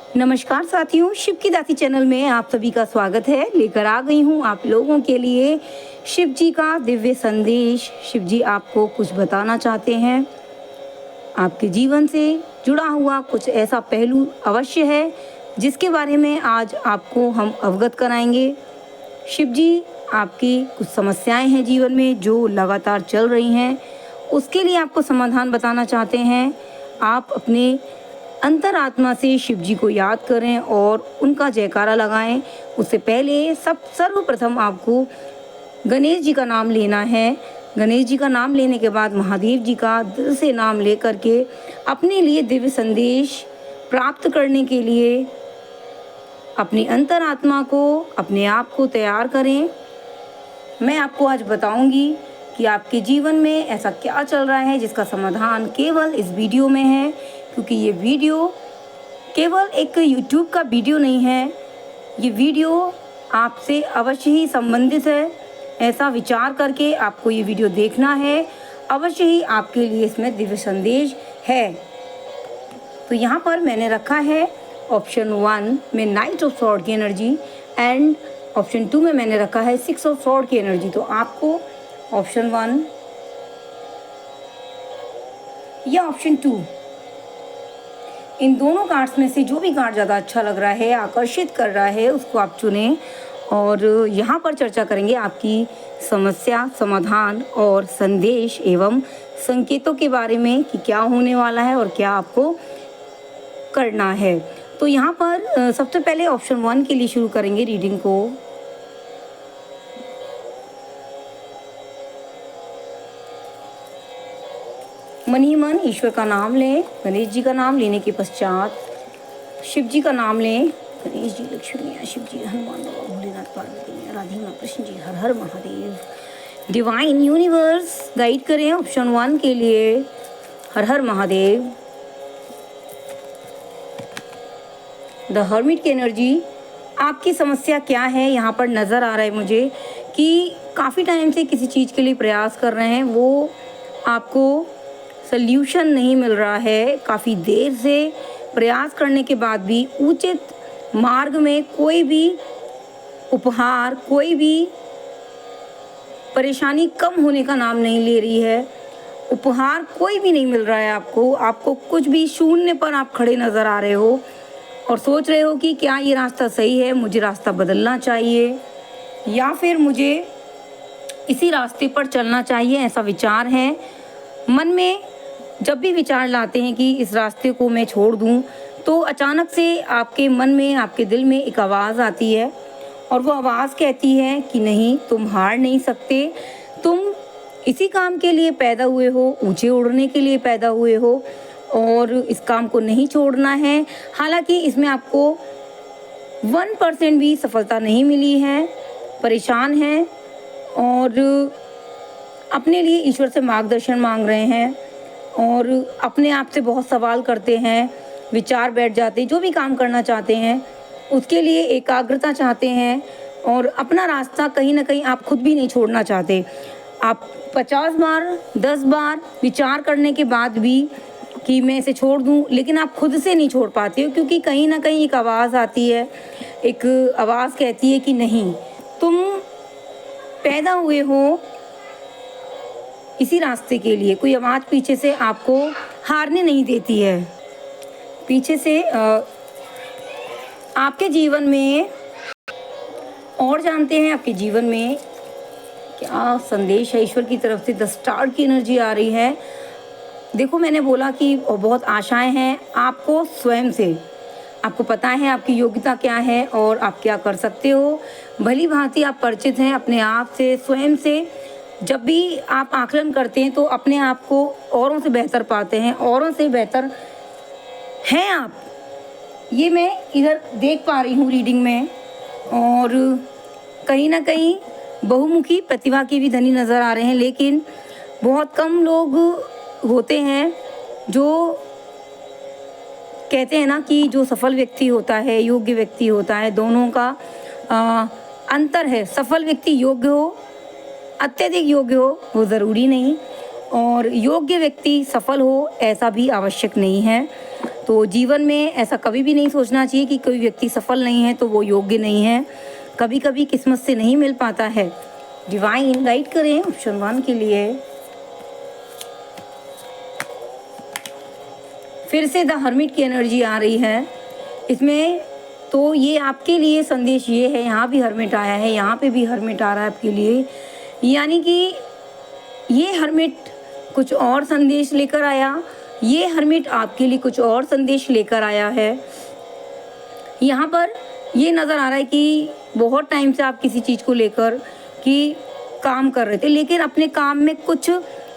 नमस्कार साथियों, शिव की दाती चैनल में आप सभी का स्वागत है। लेकर आ गई हूँ आप लोगों के लिए शिव जी का दिव्य संदेश। शिव जी आपको कुछ बताना चाहते हैं। आपके जीवन से जुड़ा हुआ कुछ ऐसा पहलू अवश्य है जिसके बारे में आज आपको हम अवगत कराएंगे। शिव जी आपकी कुछ समस्याएं हैं जीवन में जो लगातार चल रही हैं, उसके लिए आपको समाधान बताना चाहते हैं। आप अपने अंतरात्मा से शिव जी को याद करें और उनका जयकारा लगाएं। उससे पहले सर्वप्रथम आपको गणेश जी का नाम लेना है। गणेश जी का नाम लेने के बाद महादेव जी का दिल से नाम ले करके अपने लिए दिव्य संदेश प्राप्त करने के लिए अपनी अंतरात्मा को, अपने आप को तैयार करें। मैं आपको आज बताऊंगी कि आपके जीवन में ऐसा क्या चल रहा है जिसका समाधान केवल इस वीडियो में है, क्योंकि ये वीडियो केवल एक YouTube का वीडियो नहीं है। ये वीडियो आपसे अवश्य ही संबंधित है। ऐसा विचार करके आपको ये वीडियो देखना है। अवश्य ही आपके लिए इसमें दिव्य संदेश है। तो यहाँ पर मैंने रखा है ऑप्शन 1 में नाइट ऑफ सॉर्ड की एनर्जी एंड ऑप्शन 2 में मैंने रखा है 6 ऑफ सॉर्ड की एनर्जी। तो आपको ऑप्शन 1 या ऑप्शन 2, इन दोनों कार्ड्स में से जो भी कार्ड ज़्यादा अच्छा लग रहा है, आकर्षित कर रहा है, उसको आप चुनें। और यहाँ पर चर्चा करेंगे आपकी समस्या, समाधान और संदेश एवं संकेतों के बारे में कि क्या होने वाला है और क्या आपको करना है। तो यहाँ पर सबसे पहले ऑप्शन 1 के लिए शुरू करेंगे रीडिंग को। मन ही मन ईश्वर का नाम लें। गणेश जी का नाम लेने के पश्चात शिव जी का नाम लें। गणेश जी, लक्ष्मी मैया, शिव जी, हनुमान बाबा, भोलेनाथ, पार्वती मैया, राधे माँ, कृष्ण जी, हर हर महादेव। डिवाइन यूनिवर्स गाइड करें ऑप्शन 1 के लिए। हर हर महादेव। द हर्मिट की एनर्जी, आपकी समस्या क्या है? यहाँ पर नज़र आ रहा है मुझे कि काफ़ी टाइम से किसी चीज़ के लिए प्रयास कर रहे हैं, वो आपको सल्यूशन नहीं मिल रहा है। काफ़ी देर से प्रयास करने के बाद भी उचित मार्ग में कोई भी उपहार, कोई भी परेशानी कम होने का नाम नहीं ले रही है। उपहार कोई भी नहीं मिल रहा है आपको कुछ भी, शून्य पर आप खड़े नज़र आ रहे हो और सोच रहे हो कि क्या ये रास्ता सही है, मुझे रास्ता बदलना चाहिए या फिर मुझे इसी रास्ते पर चलना चाहिए, ऐसा विचार है मन में। जब भी विचार लाते हैं कि इस रास्ते को मैं छोड़ दूं, तो अचानक से आपके मन में, आपके दिल में एक आवाज़ आती है और वो आवाज़ कहती है कि नहीं, तुम हार नहीं सकते। तुम इसी काम के लिए पैदा हुए हो, ऊंचे उड़ने के लिए पैदा हुए हो और इस काम को नहीं छोड़ना है। हालांकि इसमें आपको 1% भी सफलता नहीं मिली है, परेशान हैं और अपने लिए ईश्वर से मार्गदर्शन मांग रहे हैं और अपने आप से बहुत सवाल करते हैं, विचार बैठ जाते हैं। जो भी काम करना चाहते हैं उसके लिए एकाग्रता चाहते हैं और अपना रास्ता कहीं ना कहीं आप खुद भी नहीं छोड़ना चाहते। आप 50 बार, 10 बार विचार करने के बाद भी कि मैं इसे छोड़ दूं, लेकिन आप खुद से नहीं छोड़ पाते हो, क्योंकि कहीं ना कहीं एक आवाज़ आती है, एक आवाज़ कहती है कि नहीं, तुम पैदा हुए हो इसी रास्ते के लिए। कोई आवाज़ पीछे से आपको हारने नहीं देती है। पीछे से आपके जीवन में, और जानते हैं आपके जीवन में क्या संदेश है ईश्वर की तरफ से। द स्टार की एनर्जी आ रही है। देखो, मैंने बोला कि बहुत आशाएं हैं आपको स्वयं से। आपको पता है आपकी योग्यता क्या है और आप क्या कर सकते हो। भली भांति आप परिचित हैं अपने आप से, स्वयं से। जब भी आप आकलन करते हैं तो अपने आप को औरों से बेहतर पाते हैं, औरों से बेहतर हैं आप। ये मैं इधर देख पा रही हूँ रीडिंग में। और कहीं ना कहीं बहुमुखी प्रतिभा के भी धनी नज़र आ रहे हैं, लेकिन बहुत कम लोग होते हैं जो कहते हैं ना कि जो सफल व्यक्ति होता है, योग्य व्यक्ति होता है, दोनों का अंतर है। सफल व्यक्ति योग्य हो, अत्यधिक योग्य हो, वो ज़रूरी नहीं, और योग्य व्यक्ति सफल हो ऐसा भी आवश्यक नहीं है। तो जीवन में ऐसा कभी भी नहीं सोचना चाहिए कि कोई व्यक्ति सफल नहीं है तो वो योग्य नहीं है। कभी कभी किस्मत से नहीं मिल पाता है। डिवाइन गाइड करें ऑप्शन 1 के लिए। फिर से द हर्मिट की एनर्जी आ रही है इसमें। तो ये आपके लिए संदेश ये है, यहाँ भी हर्मिट आया है, यहाँ पे भी हर्मिट आ रहा है आपके लिए, यानी कि ये हर्मिट कुछ और संदेश लेकर आया, ये हर्मिट आपके लिए कुछ और संदेश लेकर आया है। यहाँ पर ये नज़र आ रहा है कि बहुत टाइम से आप किसी चीज़ को लेकर कि काम कर रहे थे, लेकिन अपने काम में कुछ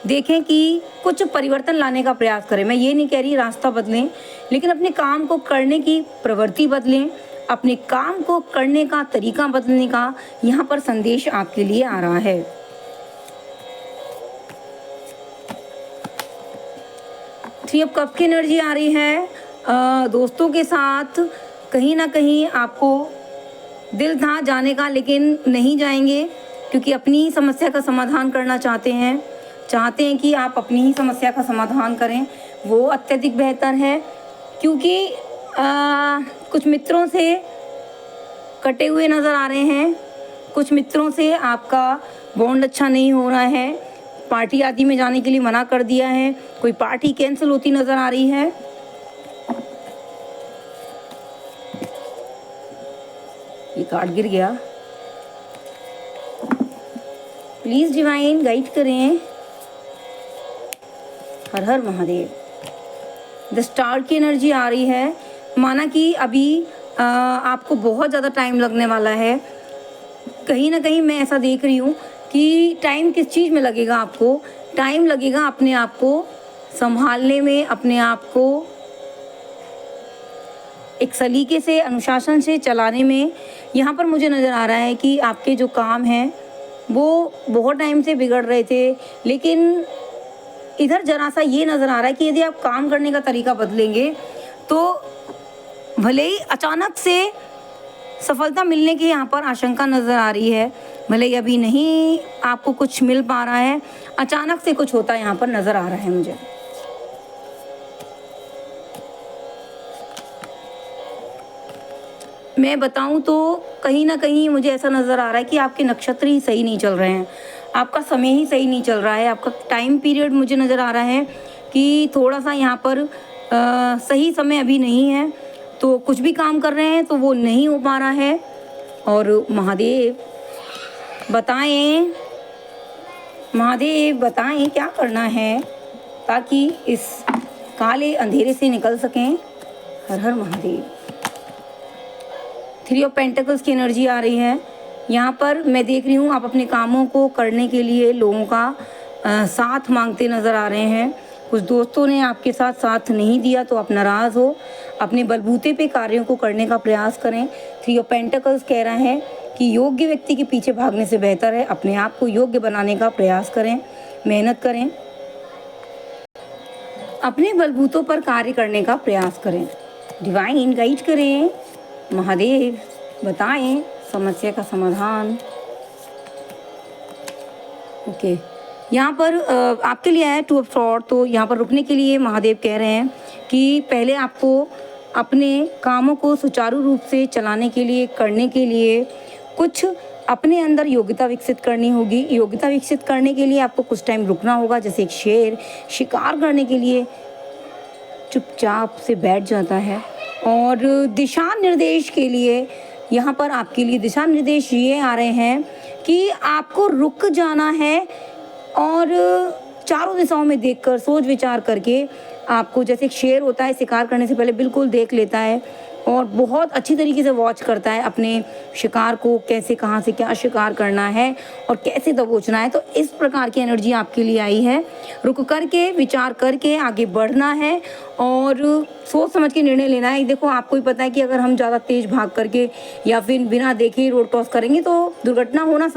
देखें कि कुछ परिवर्तन लाने का प्रयास करें। मैं ये नहीं कह रही रास्ता बदलें, लेकिन अपने काम को करने की प्रवृत्ति बदलें, अपने काम को करने का तरीका बदलने का यहाँ पर संदेश आपके लिए आ रहा है। थ्री ऑफ कप की एनर्जी आ रही है। दोस्तों के साथ कहीं ना कहीं आपको दिल था जाने का, लेकिन नहीं जाएंगे क्योंकि अपनी ही समस्या का समाधान करना चाहते हैं कि आप अपनी ही समस्या का समाधान करें, वो अत्यधिक बेहतर है। क्योंकि कुछ मित्रों से कटे हुए नज़र आ रहे हैं, कुछ मित्रों से आपका बॉन्ड अच्छा नहीं हो रहा है, पार्टी आदि में जाने के लिए मना कर दिया है, कोई पार्टी कैंसिल होती नज़र आ रही है। ये कार्ड गिर गया, प्लीज़ डिवाइन गाइड करें। हर हर महादेव। द स्टार की एनर्जी आ रही है, माना कि अभी आपको बहुत ज़्यादा टाइम लगने वाला है। कहीं ना कहीं मैं ऐसा देख रही हूँ कि टाइम किस चीज़ में लगेगा आपको, टाइम लगेगा अपने आप को संभालने में, अपने आप को एक सलीके से अनुशासन से चलाने में। यहाँ पर मुझे नज़र आ रहा है कि आपके जो काम हैं वो बहुत टाइम से बिगड़ रहे थे, लेकिन इधर जरा सा ये नज़र आ रहा है कि यदि आप काम करने का तरीका बदलेंगे तो भले ही अचानक से सफलता मिलने की यहाँ पर आशंका नज़र आ रही है। भले ही अभी नहीं आपको कुछ मिल पा रहा है, अचानक से कुछ होता यहाँ पर नज़र आ रहा है मुझे। मैं बताऊं तो कहीं ना कहीं मुझे ऐसा नज़र आ रहा है कि आपके नक्षत्र ही सही नहीं चल रहे हैं, आपका समय ही सही नहीं चल रहा है, आपका टाइम पीरियड मुझे नज़र आ रहा है कि थोड़ा सा यहाँ पर सही समय अभी नहीं है। तो कुछ भी काम कर रहे हैं तो वो नहीं हो पा रहा है। और महादेव बताएं क्या करना है ताकि इस काले अंधेरे से निकल सकें। हर हर महादेव। थ्री ऑफ पेंटिकल्स की एनर्जी आ रही है। यहाँ पर मैं देख रही हूँ आप अपने कामों को करने के लिए लोगों का साथ मांगते नज़र आ रहे हैं। कुछ दोस्तों ने आपके साथ नहीं दिया तो आप नाराज़ हो, अपने बलबूते पे कार्यों को करने का प्रयास करें। थ्री ऑफ पेंटिकल्स कह रहा है कि योग्य व्यक्ति के पीछे भागने से बेहतर है अपने आप को योग्य बनाने का प्रयास करें, मेहनत करें, अपने बलबूतों पर कार्य करने का प्रयास करें। डिवाइन गाइड करें, महादेव बताएं समस्या का समाधान। ओके यहाँ पर आपके लिए है 2 ऑफ स्वॉर्ड। तो यहाँ पर रुकने के लिए महादेव कह रहे हैं कि पहले आपको अपने कामों को सुचारू रूप से चलाने के लिए, करने के लिए कुछ अपने अंदर योग्यता विकसित करनी होगी। योग्यता विकसित करने के लिए आपको कुछ टाइम रुकना होगा। जैसे एक शेर शिकार करने के लिए चुपचाप से बैठ जाता है। और दिशा निर्देश के लिए यहाँ पर आपके लिए दिशा निर्देश ये आ रहे हैं कि आपको रुक जाना है और चारों दिशाओं में देखकर सोच विचार करके आपको, जैसे एक शेर होता है शिकार करने से पहले बिल्कुल देख लेता है और बहुत अच्छी तरीके से वॉच करता है अपने शिकार को, कैसे कहाँ से क्या शिकार करना है और कैसे दबोचना है। तो इस प्रकार की एनर्जी आपके लिए आई है। रुक करके विचार करके आगे बढ़ना है और सोच समझ के निर्णय लेना है। देखो आपको ही पता है कि अगर हम ज़्यादा तेज़ भाग करके या फिर बिना देखे रोड क्रॉस करेंगे तो दुर्घटना होना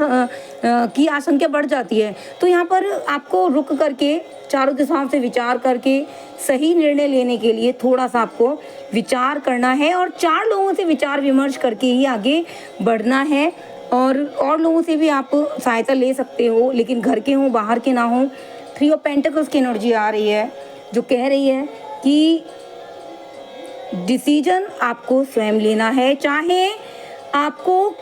की आशंका बढ़ जाती है। तो यहाँ पर आपको रुक करके चारों दिशाओं से विचार करके सही निर्णय लेने के लिए थोड़ा सा आपको विचार करना है और 4 लोगों से विचार विमर्श करके ही आगे बढ़ना है। और लोगों से भी आप सहायता ले सकते हो, लेकिन घर के हों बाहर के ना हों। 3 ऑफ पेंटिकल्स की एनर्जी आ रही है जो कह रही है कि डिसीजन आपको स्वयं लेना है, चाहे आपको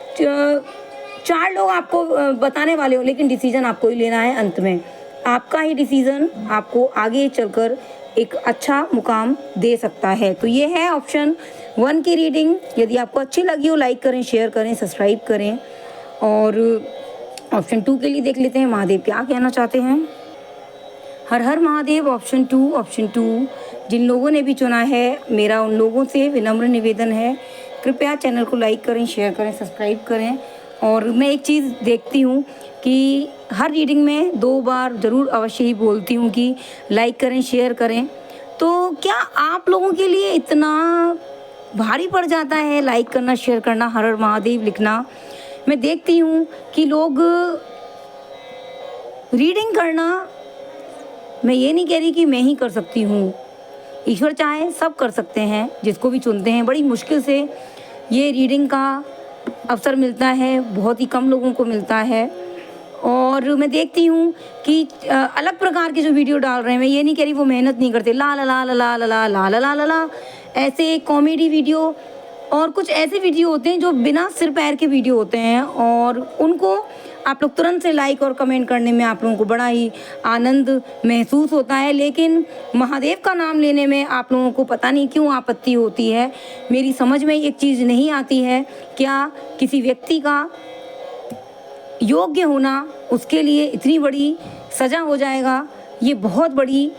4 लोग आपको बताने वाले हो, लेकिन डिसीजन आपको ही लेना है। अंत में आपका ही डिसीजन आपको आगे चलकर एक अच्छा मुकाम दे सकता है। तो ये है ऑप्शन 1 की रीडिंग। यदि आपको अच्छी लगी हो लाइक करें, शेयर करें, सब्सक्राइब करें। और ऑप्शन 2 के लिए देख लेते हैं महादेव क्या कहना चाहते हैं। हर हर महादेव। ऑप्शन 2 जिन लोगों ने भी चुना है, मेरा उन लोगों से विनम्र निवेदन है, कृपया चैनल को लाइक करें, शेयर करें, सब्सक्राइब करें। और मैं एक चीज़ देखती हूँ कि हर रीडिंग में 2 बार ज़रूर अवश्य ही बोलती हूँ कि लाइक करें, शेयर करें। तो क्या आप लोगों के लिए इतना भारी पड़ जाता है लाइक करना, शेयर करना, हर हर महादेव लिखना? मैं देखती हूँ कि लोग रीडिंग करना, मैं ये नहीं कह रही कि मैं ही कर सकती हूँ, ईश्वर चाहे सब कर सकते हैं, जिसको भी चुनते हैं। बड़ी मुश्किल से ये रीडिंग का अवसर मिलता है, बहुत ही कम लोगों को मिलता है। और मैं देखती हूँ कि अलग प्रकार के जो वीडियो डाल रहे हैं, मैं ये नहीं कह रही वो मेहनत नहीं करते, ला ला ला ला ला ला ला ला ला ला ला ऐसे कॉमेडी वीडियो, और कुछ ऐसे वीडियो होते हैं जो बिना सिर पैर के वीडियो होते हैं, और उनको आप लोग तुरंत से लाइक और कमेंट करने में आप लोगों को बड़ा ही आनंद महसूस होता है। लेकिन महादेव का नाम लेने में आप लोगों को पता नहीं क्यों आपत्ति होती है। मेरी समझ में एक चीज़ नहीं आती है, क्या किसी व्यक्ति का योग्य होना उसके लिए इतनी बड़ी सज़ा हो जाएगा? ये बहुत बड़ी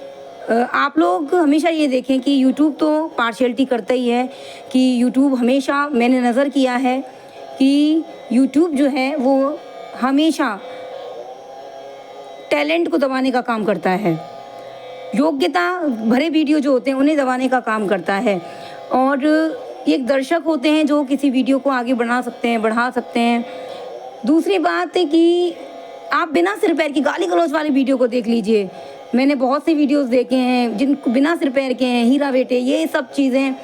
आप लोग हमेशा ये देखें कि यूट्यूब तो पार्शियलिटी करता ही है, कि यूट्यूब हमेशा, मैंने नज़र किया है कि यूट्यूब जो है वो हमेशा टैलेंट को दबाने का काम करता है, योग्यता भरे वीडियो जो होते हैं उन्हें दबाने का काम करता है। और एक दर्शक होते हैं जो किसी वीडियो को आगे बढ़ा सकते हैं। दूसरी बात है कि आप बिना सिर पैर की गाली गलौज वाले वीडियो को देख लीजिए। मैंने बहुत से वीडियोस देखे हैं जिनको बिना सिर पैर के हैं, हीरा बेटे, ये सब चीज़ें।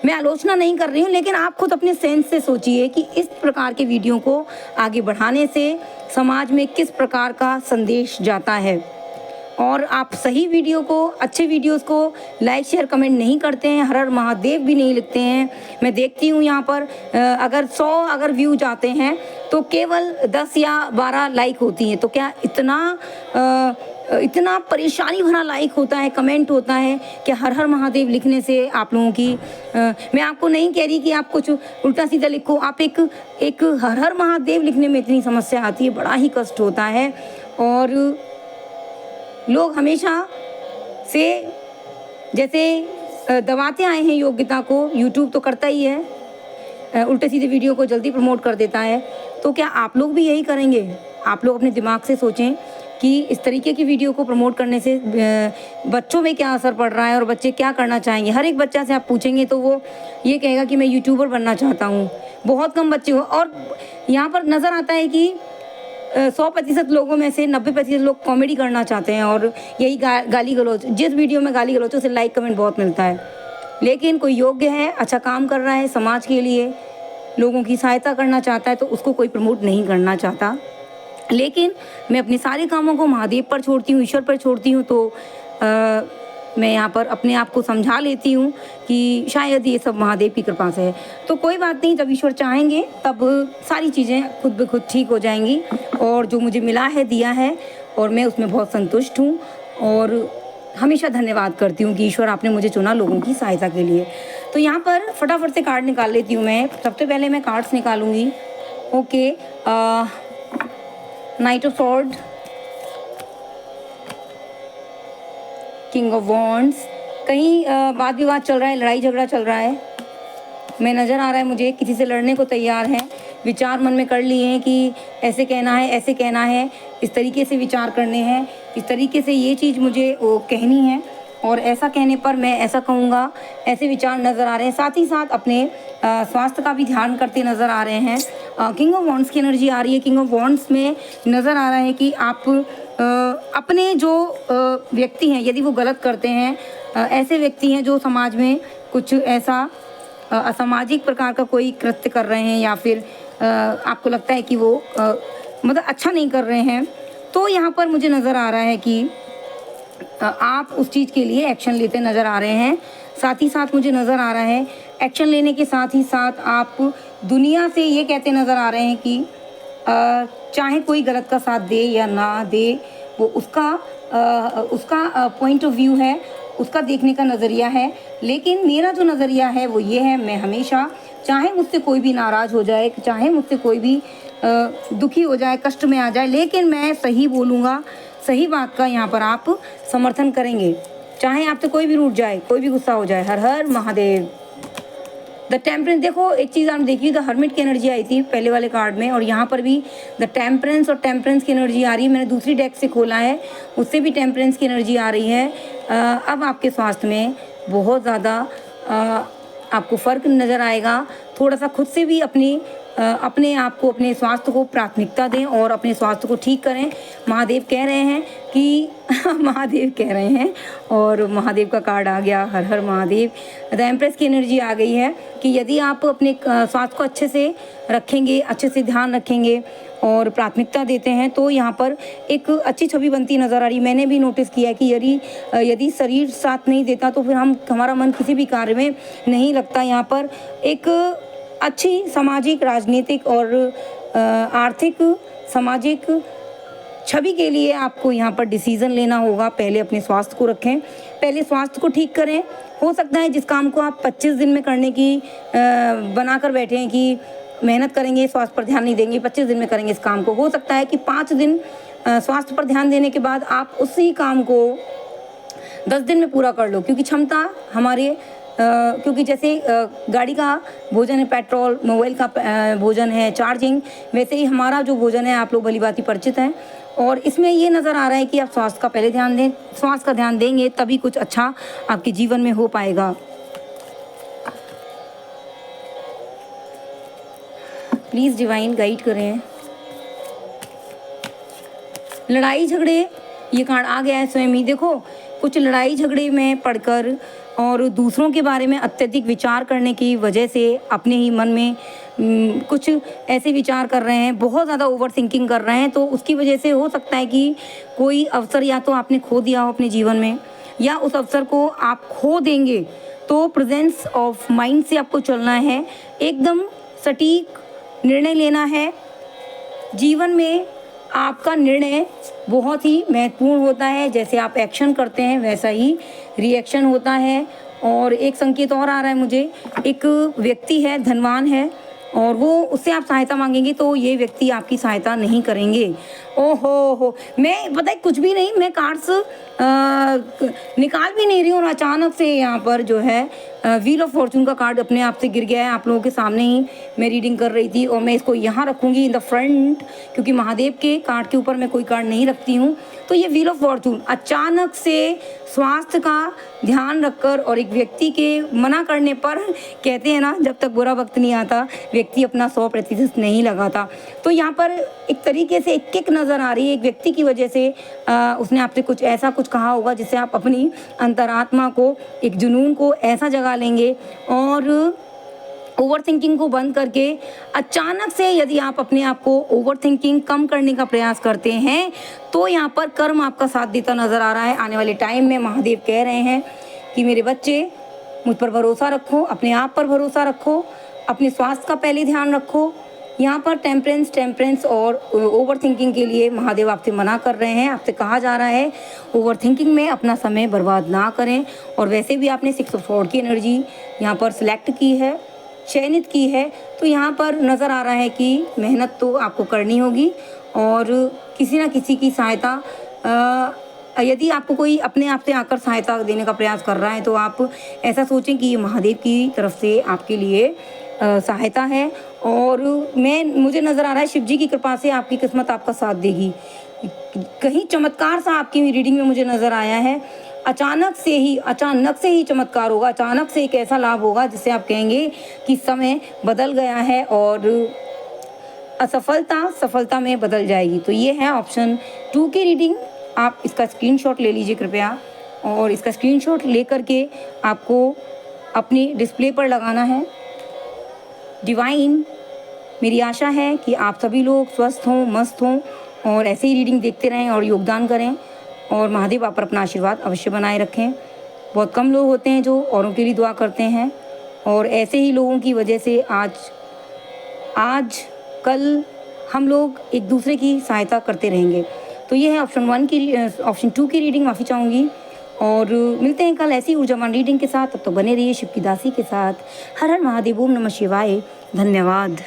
मैं आलोचना नहीं कर रही हूँ, लेकिन आप खुद अपने सेंस से सोचिए कि इस प्रकार के वीडियो को आगे बढ़ाने से समाज में किस प्रकार का संदेश जाता है। और आप सही वीडियो को, अच्छे वीडियोस को लाइक शेयर कमेंट नहीं करते हैं, हर हर महादेव भी नहीं लिखते हैं। मैं देखती हूँ यहाँ पर अगर 100 व्यू जाते हैं तो केवल 10 या 12 लाइक होती हैं। तो क्या इतना परेशानी भरा लाइक होता है, कमेंट होता है कि हर हर महादेव लिखने से आप लोगों की मैं आपको नहीं कह रही कि आप कुछ उल्टा सीधा लिखो, आप एक हर हर महादेव लिखने में इतनी समस्या आती है, बड़ा ही कष्ट होता है। और लोग हमेशा से जैसे दबाते आए हैं योग्यता को, यूट्यूब तो करता ही है, उल्टे सीधे वीडियो को जल्दी प्रमोट कर देता है। तो क्या आप लोग भी यही करेंगे? आप लोग अपने दिमाग से सोचें कि इस तरीके की वीडियो को प्रमोट करने से बच्चों में क्या असर पड़ रहा है और बच्चे क्या करना चाहेंगे। हर एक बच्चा से आप पूछेंगे तो वो ये कहेगा कि मैं यूट्यूबर बनना चाहता हूँ। बहुत कम बच्चे हो, और यहाँ पर नज़र आता है कि 100% लोगों में से 90% लोग कॉमेडी करना चाहते हैं, और यही गाली गलौज, जिस वीडियो में गाली गलौज उसे लाइक कमेंट बहुत मिलता है। लेकिन कोई योग्य है, अच्छा काम कर रहा है, समाज के लिए लोगों की सहायता करना चाहता है, तो उसको कोई प्रमोट नहीं करना चाहता। लेकिन मैं अपने सारे कामों को महादेव पर छोड़ती हूँ, ईश्वर पर छोड़ती हूँ। तो मैं यहाँ पर अपने आप को समझा लेती हूँ कि शायद ये सब महादेव की कृपा से है। तो कोई बात नहीं, जब ईश्वर चाहेंगे तब सारी चीज़ें खुद ब खुद ठीक हो जाएंगी। और जो मुझे मिला है, दिया है, और मैं उसमें बहुत संतुष्ट हूँ, और हमेशा धन्यवाद करती हूँ कि ईश्वर आपने मुझे चुना लोगों की सहायता के लिए। तो यहाँ पर फटाफट से कार्ड निकाल लेती हूँ मैं। सबसे पहले मैं कार्ड्स निकालूंगी। Okay, knight of sword, king of wands. कहीं वाद विवाद चल रहा है, लड़ाई झगड़ा चल रहा है, मैं नज़र आ रहा है मुझे, किसी से लड़ने को तैयार हैं, विचार मन में कर लिए हैं कि ऐसे कहना है, ऐसे कहना है, इस तरीके से विचार करने हैं, इस तरीके से ये चीज़ मुझे वो कहनी है, और ऐसा कहने पर मैं ऐसा कहूँगा, ऐसे विचार नज़र आ रहे हैं। साथ ही साथ अपने स्वास्थ्य का भी ध्यान करते नज़र आ रहे हैं। किंग ऑफ वॉन्ड्स की एनर्जी आ रही है। किंग ऑफ वॉन्ड्स में नज़र आ रहा है कि आप अपने जो व्यक्ति हैं, यदि वो गलत करते हैं, ऐसे व्यक्ति हैं जो समाज में कुछ ऐसा असामाजिक प्रकार का कोई कृत्य कर रहे हैं, या फिर आपको लगता है कि वो मतलब अच्छा नहीं कर रहे हैं, तो यहाँ पर मुझे नज़र आ रहा है कि आप उस चीज़ के लिए एक्शन लेते नज़र आ रहे हैं। साथ ही साथ मुझे नज़र आ रहा है एक्शन लेने के साथ ही साथ आप दुनिया से ये कहते नज़र आ रहे हैं कि चाहे कोई गलत का साथ दे या ना दे, वो उसका पॉइंट ऑफ व्यू है, उसका देखने का नज़रिया है। लेकिन मेरा जो नज़रिया है वो ये है, मैं हमेशा चाहे मुझसे कोई भी नाराज़ हो जाए, चाहे मुझसे कोई भी दुखी हो जाए, कष्ट में आ जाए, लेकिन मैं सही बोलूँगा, सही बात का यहाँ पर आप समर्थन करेंगे, चाहे आपसे कोई भी रूठ जाए, कोई भी गुस्सा हो जाए। हर हर महादेव। द टेम्परेंस, देखो एक चीज़ आपने देखी, द हर्मिट की एनर्जी आई थी पहले वाले कार्ड में, और यहाँ पर भी द टेम्परेंस और टेम्परेंस की एनर्जी आ रही है। मैंने दूसरी डेक से खोला है, उससे भी टेम्परेंस की एनर्जी आ रही है। अब आपके स्वास्थ्य में बहुत ज़्यादा आपको फ़र्क नज़र आएगा। थोड़ा सा खुद से भी अपने आप को, अपने स्वास्थ्य को प्राथमिकता दें और अपने स्वास्थ्य को ठीक करें। महादेव कह रहे हैं कि महादेव कह रहे हैं, और महादेव का कार्ड आ गया, हर हर महादेव। द एम्प्रेस की एनर्जी आ गई है कि यदि आप अपने स्वास्थ्य को अच्छे से रखेंगे, अच्छे से ध्यान रखेंगे और प्राथमिकता देते हैं, तो यहाँ पर एक अच्छी छवि बनती नज़र आ रही। मैंने भी नोटिस किया है कि यदि शरीर साथ नहीं देता तो फिर हमारा मन किसी भी कार्य में नहीं लगता। यहाँ पर एक अच्छी सामाजिक, राजनीतिक और आर्थिक, सामाजिक छवि के लिए आपको यहाँ पर डिसीज़न लेना होगा। पहले अपने स्वास्थ्य को रखें, पहले स्वास्थ्य को ठीक करें। हो सकता है जिस काम को आप 25 दिन में करने की बनाकर बैठे हैं कि मेहनत करेंगे, स्वास्थ्य पर ध्यान नहीं देंगे, 25 दिन में करेंगे इस काम को, हो सकता है कि 5 दिन स्वास्थ्य पर ध्यान देने के बाद आप उसी काम को 10 दिन में पूरा कर लो। क्योंकि क्षमता हमारे क्योंकि जैसे गाड़ी का भोजन है पेट्रोल, मोबाइल का भोजन है चार्जिंग, वैसे ही हमारा जो भोजन है आप लोग भलीभांति परिचित हैं। और इसमें ये नज़र आ रहा है कि आप स्वास्थ्य का पहले ध्यान दें, स्वास्थ्य का ध्यान देंगे तभी कुछ अच्छा आपके जीवन में हो पाएगा। प्लीज़ डिवाइन गाइड करें। लड़ाई झगड़े, ये कार्ड आ गया है स्वयं ही। देखो कुछ लड़ाई झगड़े में पड़कर और दूसरों के बारे में अत्यधिक विचार करने की वजह से अपने ही मन में कुछ ऐसे विचार कर रहे हैं, बहुत ज़्यादा ओवर थिंकिंग कर रहे हैं, तो उसकी वजह से हो सकता है कि कोई अवसर या तो आपने खो दिया हो अपने जीवन में, या उस अवसर को आप खो देंगे। तो प्रेजेंस ऑफ माइंड से आपको चलना है, एकदम सटीक निर्णय लेना है। जीवन में आपका निर्णय बहुत ही महत्वपूर्ण होता है। जैसे आप एक्शन करते हैं वैसा ही रिएक्शन होता है। और एक संकेत और आ रहा है मुझे, एक व्यक्ति है, धनवान है, और वो उससे आप सहायता मांगेंगे तो ये व्यक्ति आपकी सहायता नहीं करेंगे। ओहो हो, मैं पता है कुछ भी नहीं, मैं कार्ड्स निकाल भी नहीं रही हूँ और अचानक से यहाँ पर जो है व्हील ऑफ फॉर्चून का कार्ड अपने आप से गिर गया है। आप लोगों के सामने ही मैं रीडिंग कर रही थी और मैं इसको यहाँ रखूँगी इन द फ्रंट, क्योंकि महादेव के कार्ड के ऊपर मैं कोई कार्ड नहीं रखती हूँ। तो ये व्हील ऑफ फॉर्चून अचानक से स्वास्थ्य का ध्यान रखकर और एक व्यक्ति के मना करने पर, कहते हैं ना जब तक बुरा वक्त नहीं आता व्यक्ति अपना 100% नहीं लगाता। तो यहाँ पर एक तरीके से एक किक नज़र आ रही है, एक व्यक्ति की वजह से उसने आपसे कुछ ऐसा कुछ कहा होगा जिससे आप अपनी अंतरात्मा को, एक जुनून को ऐसा जगा लेंगे और ओवर थिंकिंग को बंद करके अचानक से यदि आप अपने आप को ओवर थिंकिंग कम करने का प्रयास करते हैं तो यहाँ पर कर्म आपका साथ देता नज़र आ रहा है। आने वाले टाइम में महादेव कह रहे हैं कि मेरे बच्चे मुझ पर भरोसा रखो, अपने आप पर भरोसा रखो, अपने स्वास्थ्य का पहले ध्यान रखो। यहाँ पर टेम्परेंस और ओवर थिंकिंग के लिए महादेव आपसे मना कर रहे हैं। आपसे कहा जा रहा है ओवर थिंकिंग में अपना समय बर्बाद ना करें। और वैसे भी आपने 6 ऑफ स्वॉर्ड की एनर्जी यहाँ पर सिलेक्ट की है, चयनित की है, तो यहाँ पर नज़र आ रहा है कि मेहनत तो आपको करनी होगी और किसी ना किसी की सहायता, यदि आपको कोई अपने आप से आकर सहायता देने का प्रयास कर रहा है तो आप ऐसा सोचें कि ये महादेव की तरफ से आपके लिए सहायता है। और मुझे नज़र आ रहा है शिव जी की कृपा से आपकी किस्मत आपका साथ देगी। कहीं चमत्कार सा आपकी रीडिंग में मुझे नज़र आया है। अचानक से ही चमत्कार होगा, अचानक से एक ऐसा लाभ होगा जिससे आप कहेंगे कि समय बदल गया है और असफलता सफलता में बदल जाएगी। तो ये है ऑप्शन 2 की रीडिंग। आप इसका स्क्रीनशॉट ले लीजिए कृपया, और इसका स्क्रीनशॉट लेकर के आपको अपनी डिस्प्ले पर लगाना है। डिवाइन, मेरी आशा है कि आप सभी लोग स्वस्थ हों, मस्त हों और ऐसे ही रीडिंग देखते रहें और योगदान करें। और महादेव आप पर अपना आशीर्वाद अवश्य बनाए रखें। बहुत कम लोग होते हैं जो औरों के लिए दुआ करते हैं, और ऐसे ही लोगों की वजह से आज कल हम लोग एक दूसरे की सहायता करते रहेंगे। तो ये है ऑप्शन 2 की रीडिंग, माफ़ी चाहूँगी। और मिलते हैं कल ऐसी ऊर्जावान रीडिंग के साथ। तब तो बने रहिए शिव की दासी के साथ। हर हर महादेव, ओम नमः शिवाय। धन्यवाद।